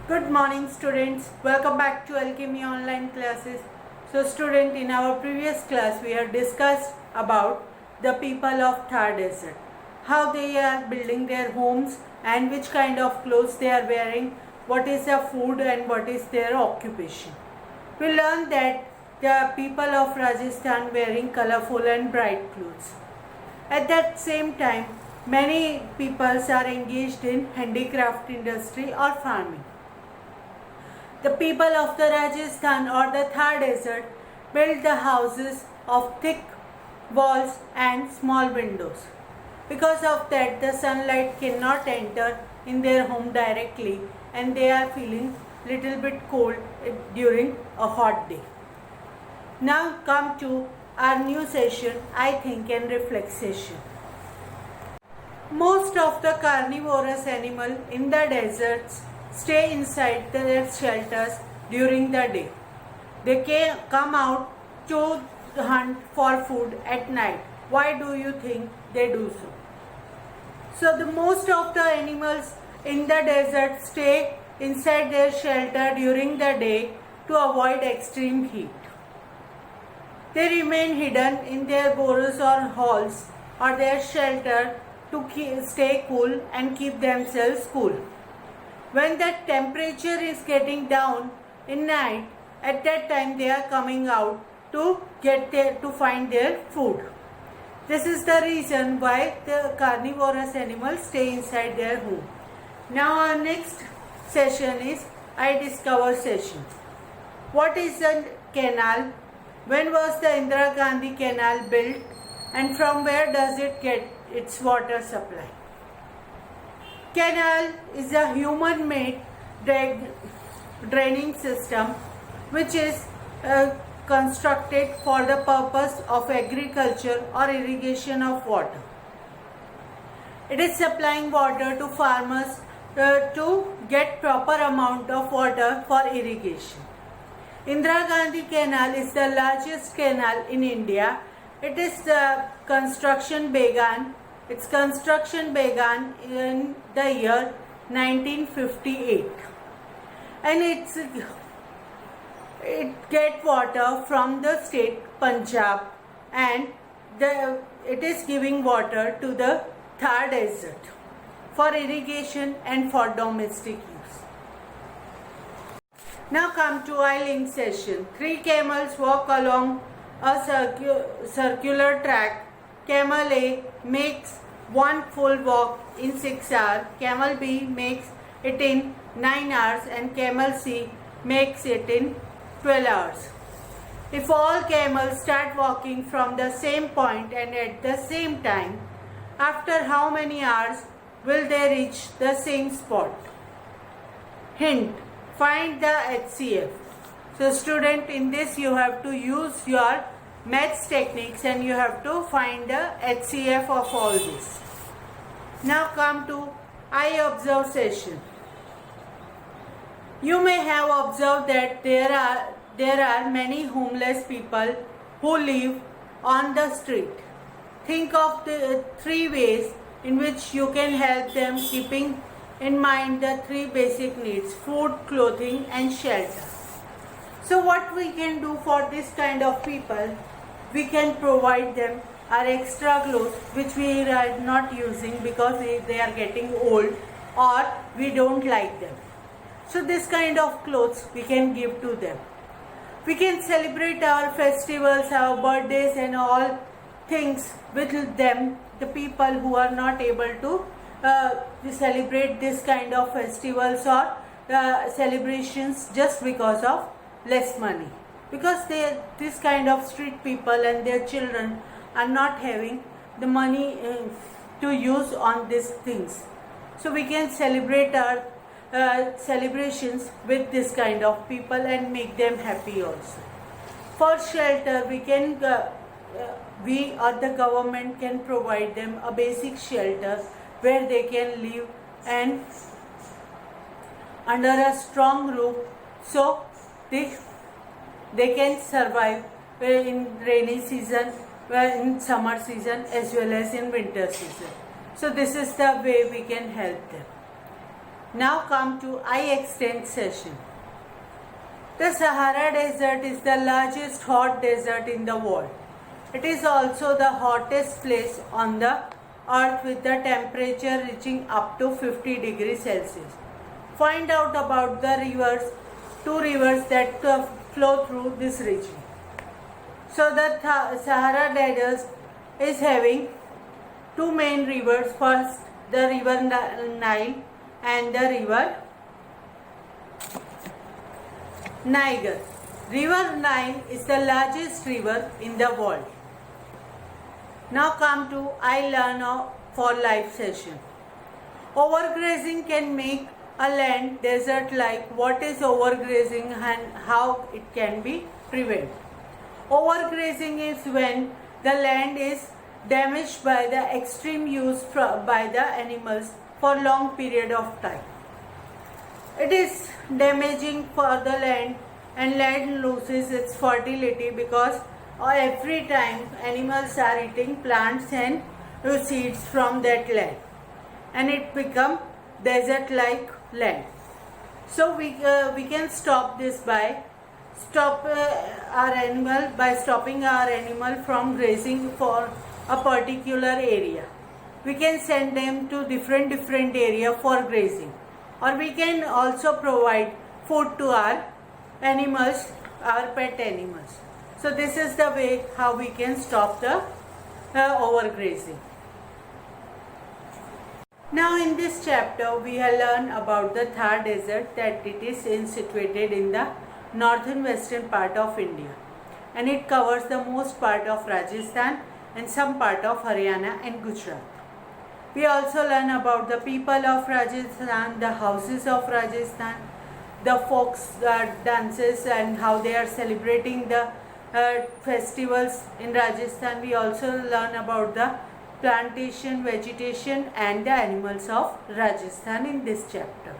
Good morning students, welcome back to Alchemy online classes. So student, in our previous class we have discussed about the people of Thar Desert, how they are building their homes and which kind of clothes they are wearing, what is their food and what is their occupation. We learned that the people of Rajasthan wearing colorful and bright clothes. At that same time, many peoples are engaged in handicraft industry or farming. The people of the Rajasthan or the Thar Desert built the houses of thick walls and small windows. Because of that, the sunlight cannot enter in their home directly and they are feeling little bit cold during a hot day. Now come to our new session, I think and reflect session. Most of the carnivorous animals in the deserts stay inside their shelters during the day. They can come out to hunt for food at night. Why do you think they do so? So the most of the animals in the desert stay inside their shelter during the day to avoid extreme heat. They remain hidden in their burrows or holes or their shelter to stay cool and keep themselves cool. When the temperature is getting down in night, at that time they are coming out to find their food. This is the reason why the carnivorous animals stay inside their home. Now our next session is I Discover session. What is a canal? When was the Indira Gandhi Canal built and from where does it get its water supply? Canal is a human-made draining system which is constructed for the purpose of agriculture or irrigation of water. It is supplying water to farmers to get proper amount of water for irrigation. Indira Gandhi Canal is the largest canal in India. Its construction began in the year 1958 and it get water from the state Punjab and it is giving water to the Thar Desert for irrigation and for domestic use. Now come to I-Link session. 3 camels walk along a circular track. Camel A makes one full walk in 6 hours, Camel B makes it in 9 hours and Camel C makes it in 12 hours. If all camels start walking from the same point and at the same time, after how many hours will they reach the same spot? Hint, find the HCF. So student, in this you have to use your maths techniques and you have to find the HCF of all this. Now come to I Observe session. You may have observed that there are many homeless people who live on the street. Think of the 3 ways in which you can help them, keeping in mind the 3 basic needs: food, clothing and shelter. So what we can do for this kind of people? We can provide them our extra clothes which we are not using because they are getting old or we don't like them. So this kind of clothes we can give to them. We can celebrate our festivals, our birthdays and all things with them, the people who are not able to celebrate this kind of festivals or celebrations just because of less money. Because this kind of street people and their children are not having the money to use on these things. So we can celebrate our celebrations with this kind of people and make them happy also. For shelter, we or the government can provide them a basic shelter where they can live and under a strong roof so they can survive in rainy season, in summer season as well as in winter season. So this is the way we can help them. Now come to eye extent session. The Sahara Desert is the largest hot desert in the world. It is also the hottest place on the earth with the temperature reaching up to 50 degrees Celsius. Find out about the rivers, two rivers that flow through this region. So the Sahara Desert is having two main rivers. First, the river Nile and the river Niger. River Nile is the largest river in the world. Now come to I Learn for Life session. Overgrazing can make a land desert like. What is overgrazing and how it can be prevented? Overgrazing is when the land is damaged by the extreme use by the animals for long period of time. It is damaging for the land and land loses its fertility because every time animals are eating plants and seeds from that land and it become desert like land. So we can stop this by stopping our animal from grazing for a particular area. We can send them to different area for grazing, or we can also provide food to our animals, our pet animals. So this is the way how we can stop the overgrazing. Now in this chapter we have learned about the Thar Desert, that it is situated in the northern western part of India and it covers the most part of Rajasthan and some part of Haryana and Gujarat. We also learn about the people of Rajasthan, the houses of Rajasthan, the folk dances and how they are celebrating the festivals in Rajasthan. We also learn about the plantation, vegetation and the animals of Rajasthan in this chapter.